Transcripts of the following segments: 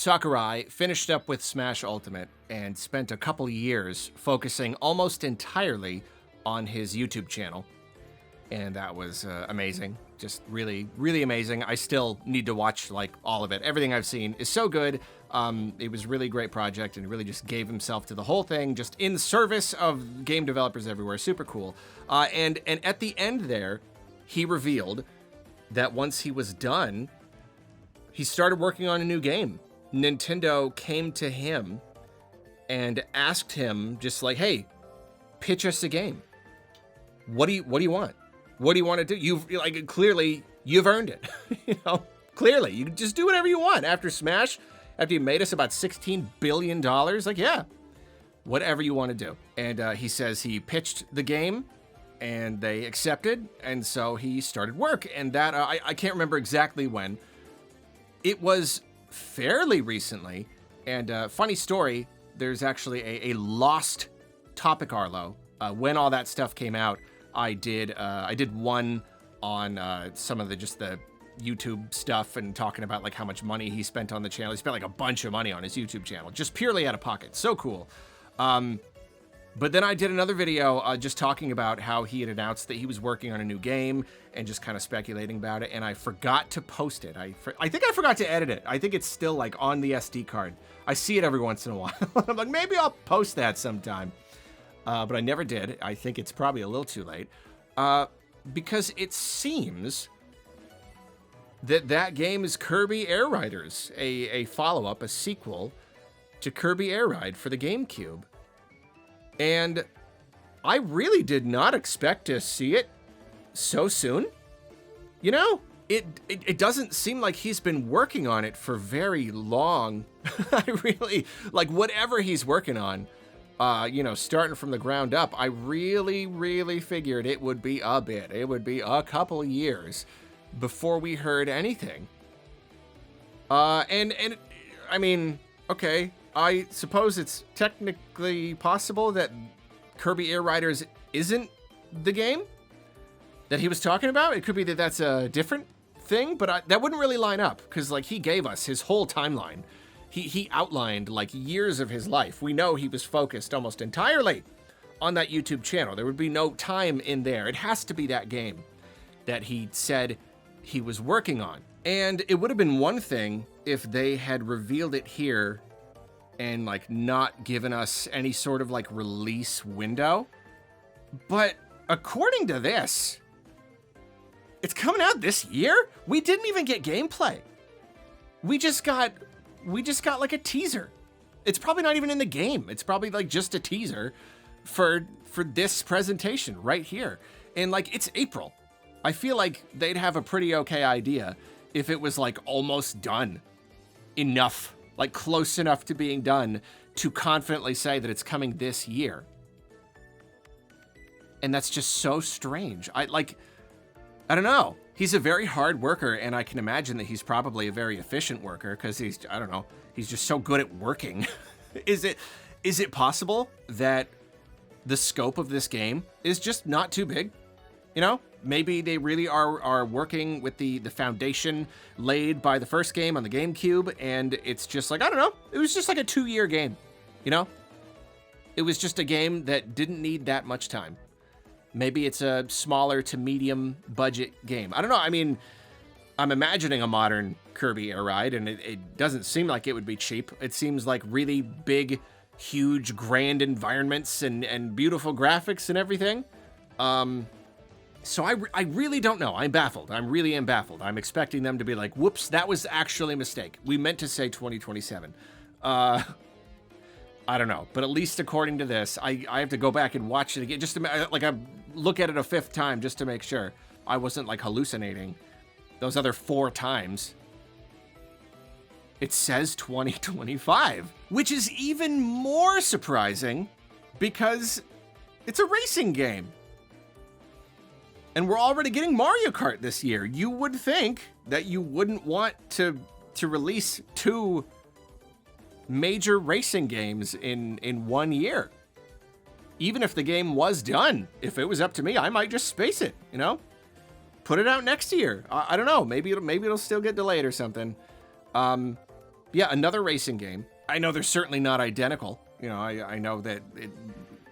Sakurai finished up with Smash Ultimate and spent a couple years focusing almost entirely on his YouTube channel. And that was amazing. Just really, really amazing. I still need to watch like all of it. Everything I've seen is so good. It was a really great project and really just gave himself to the whole thing, just in service of game developers everywhere. Super cool. And at the end there, he revealed that once he was done, he started working on a new game. Nintendo came to him and asked him just like, hey, pitch us a game. What do you want? What do you want to do? Clearly you've earned it. Clearly you can just do whatever you want after Smash, after you made us about $16 billion. Like, yeah, whatever you want to do. And he says he pitched the game and they accepted. And so he started work, and that, I can't remember exactly when. It was fairly recently. And funny story, there's actually a lost topic, Arlo. When all that stuff came out, I did one on some of the YouTube stuff and talking about like how much money he spent on the channel. He spent like a bunch of money on his YouTube channel, just purely out of pocket. So cool. But then I did another video just talking about how he had announced that he was working on a new game and just kind of speculating about it. And I forgot to post it. I think I forgot to edit it. I think it's still like on the SD card. I see it every once in a while. I'm like, maybe I'll post that sometime. But I never did. I think it's probably a little too late. Because it seems that game is Kirby Air Riders, a follow-up, a sequel to Kirby Air Ride for the GameCube. And I really did not expect to see it so soon. You know, it doesn't seem like he's been working on it for very long. I really, like, whatever he's working on, starting from the ground up, I really, really figured it would be a bit. It would be a couple years before we heard anything. And I mean, okay, I suppose it's technically possible that Kirby Air Riders isn't the game that he was talking about. It could be that that's a different thing, but that wouldn't really line up, because like he gave us his whole timeline. He outlined like years of his life. We know he was focused almost entirely on that YouTube channel. There would be no time in there. It has to be that game that he said he was working on. And it would have been one thing if they had revealed it here and like not given us any sort of like release window. But according to this, it's coming out this year? We didn't even get gameplay. We just got like a teaser. It's probably not even in the game. It's probably like just a teaser for this presentation right here. And like, it's April. I feel like they'd have a pretty okay idea if it was like almost done enough, like close enough to being done to confidently say that it's coming this year. And that's just so strange. I don't know. He's a very hard worker, and I can imagine that he's probably a very efficient worker because he's just so good at working. Is it possible that the scope of this game is just not too big? You know, maybe they really are working with the foundation laid by the first game on the GameCube, and it's just like, I don't know, it was just like a 2-year game, you know? It was just a game that didn't need that much time. Maybe it's a smaller to medium budget game. I don't know. I mean, I'm imagining a modern Kirby Air Ride, and it doesn't seem like it would be cheap. It seems like really big, huge, grand environments and beautiful graphics and everything. So I really don't know. I'm baffled. I really am baffled. I'm expecting them to be like, whoops, that was actually a mistake. We meant to say 2027. I don't know, but at least according to this, I have to go back and watch it again, just to like I look at it a 5th time just to make sure I wasn't like hallucinating those other 4 times. It says 2025, which is even more surprising because it's a racing game. And we're already getting Mario Kart this year. You would think that you wouldn't want to release 2 major racing games in 1 year. Even if the game was done, if it was up to me, I might just space it, you know? Put it out next year. I don't know. Maybe it'll still get delayed or something. Yeah, another racing game. I know they're certainly not identical. You know, I know that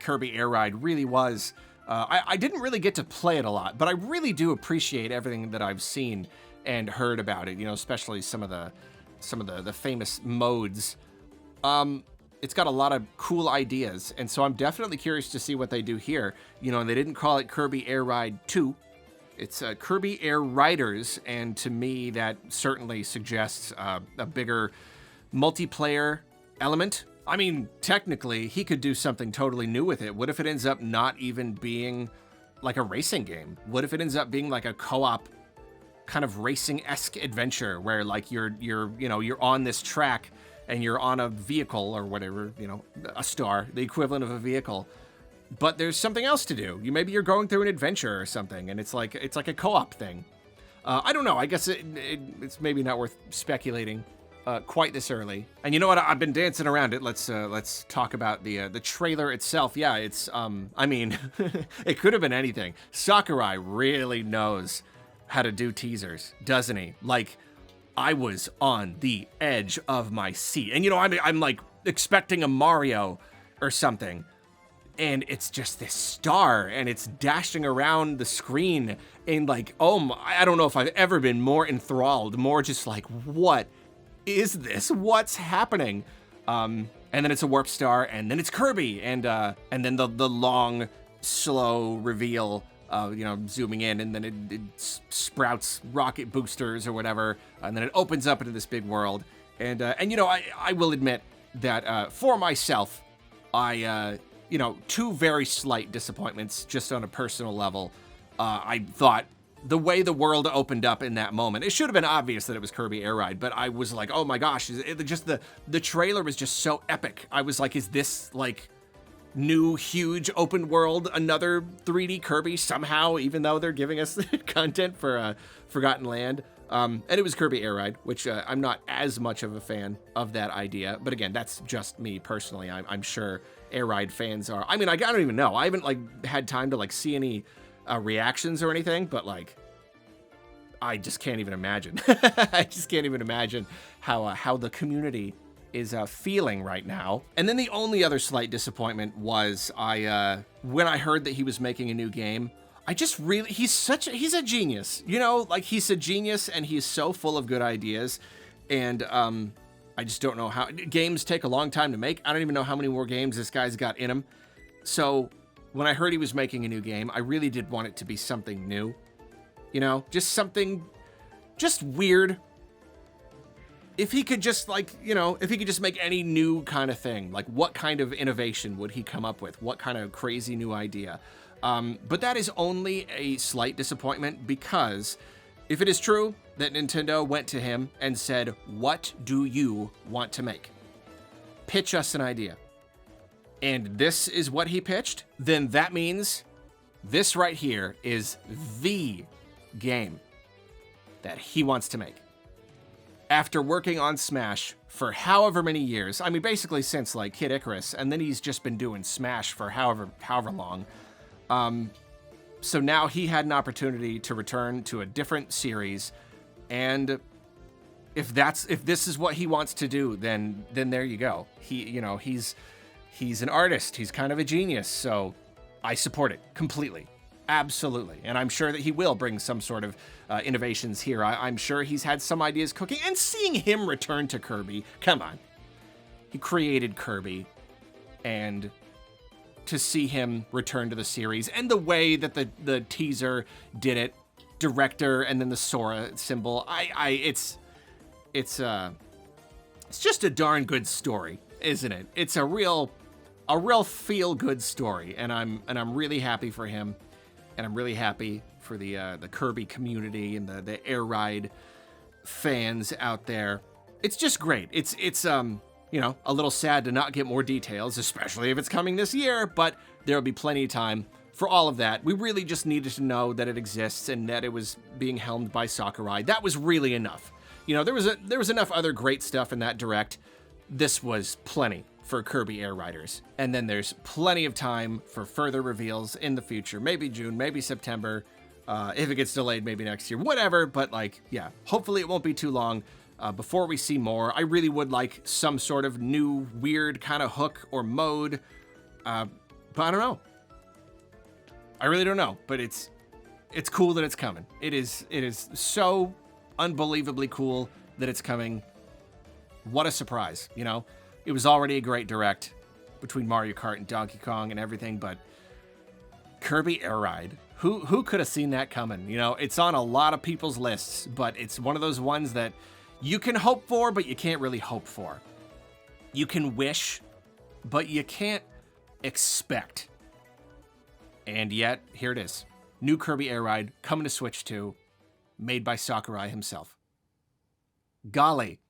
Kirby Air Ride really was. I didn't really get to play it a lot, but I really do appreciate everything that I've seen and heard about it. You know, especially some of the famous modes. It's got a lot of cool ideas, and so I'm definitely curious to see what they do here. You know, they didn't call it Kirby Air Ride 2. It's Kirby Air Riders, and to me, that certainly suggests a bigger multiplayer element. I mean, technically, he could do something totally new with it. What if it ends up not even being like a racing game? What if it ends up being like a co-op kind of racing-esque adventure where like you're on this track and you're on a vehicle or whatever, you know, a star, the equivalent of a vehicle. But there's something else to do. Maybe you're going through an adventure or something, and it's like a co-op thing. I don't know. I guess it's maybe not worth speculating quite this early. And you know what? I've been dancing around it. Let's talk about the trailer itself. Yeah, it's I mean, it could have been anything. Sakurai really knows how to do teasers, doesn't he? Like, I was on the edge of my seat, and you know, I'm like expecting a Mario or something. And it's just this star, and it's dashing around the screen, and like, I don't know if I've ever been more enthralled, more just like, what is this? What's happening? And then it's a warp star, and then it's Kirby, and then the long, slow reveal, you know, zooming in, and then it sprouts rocket boosters or whatever, and then it opens up into this big world, and you know, I will admit that for myself, you know, two very slight disappointments just on a personal level. I thought the way the world opened up in that moment, it should have been obvious that it was Kirby Air Ride, but I was like, oh my gosh, just the trailer was just so epic. I was like, is this like new huge open world, another 3D Kirby somehow, even though they're giving us content for Forgotten Land? And it was Kirby Air Ride, which I'm not as much of a fan of that idea. But again, that's just me personally. I'm sure Air Ride fans are. I mean, I don't even know. I haven't like had time to like see any reactions or anything, but like, I just can't even imagine. I just can't even imagine how the community is feeling right now. And then the only other slight disappointment was when I heard that he was making a new game. I just really, he's a genius, you know, like he's a genius and he's so full of good ideas. And I just don't know how, games take a long time to make. I don't even know how many more games this guy's got in him. So when I heard he was making a new game, I really did want it to be something new, you know, just something, just weird. If he could just like, you know, if he could just make any new kind of thing, like what kind of innovation would he come up with? What kind of crazy new idea? But that is only a slight disappointment because if it is true that Nintendo went to him and said, what do you want to make? Pitch us an idea. And this is what he pitched, then that means this right here is the game that he wants to make. After working on Smash for however many years, I mean, basically since like Kid Icarus, and then he's just been doing Smash for however long. So now he had an opportunity to return to a different series, and if this is what he wants to do, then there you go. He's an artist. He's kind of a genius, so I support it completely. Absolutely. And I'm sure that he will bring some sort of innovations here. I'm sure he's had some ideas cooking, and seeing him return to Kirby, come on. He created Kirby, and to see him return to the series and the way that the teaser did it, director and then the Sora symbol, it's just a darn good story, isn't it? It's a real feel good story, and I'm really happy for him, and I'm really happy for the Kirby community and the Air Ride fans out there. It's just great. It's you know, a little sad to not get more details, especially if it's coming this year, but there'll be plenty of time for all of that. We really just needed to know that it exists and that it was being helmed by Sakurai. That was really enough. You know, there was enough other great stuff in that direct. This was plenty for Kirby Air Riders. And then there's plenty of time for further reveals in the future. Maybe June, maybe September. If it gets delayed, maybe next year, whatever. But like, yeah, hopefully it won't be too long. before we see more. I really would like some sort of new weird kind of hook or mode, but I don't know. I really don't know, but it's cool that it's coming. It is so unbelievably cool that it's coming. What a surprise, you know? It was already a great direct between Mario Kart and Donkey Kong and everything, but Kirby Air Ride, who could have seen that coming? You know, it's on a lot of people's lists, but it's one of those ones that you can hope for, but you can't really hope for. You can wish, but you can't expect. And yet, here it is. New Kirby Air Ride coming to Switch 2, made by Sakurai himself. Golly,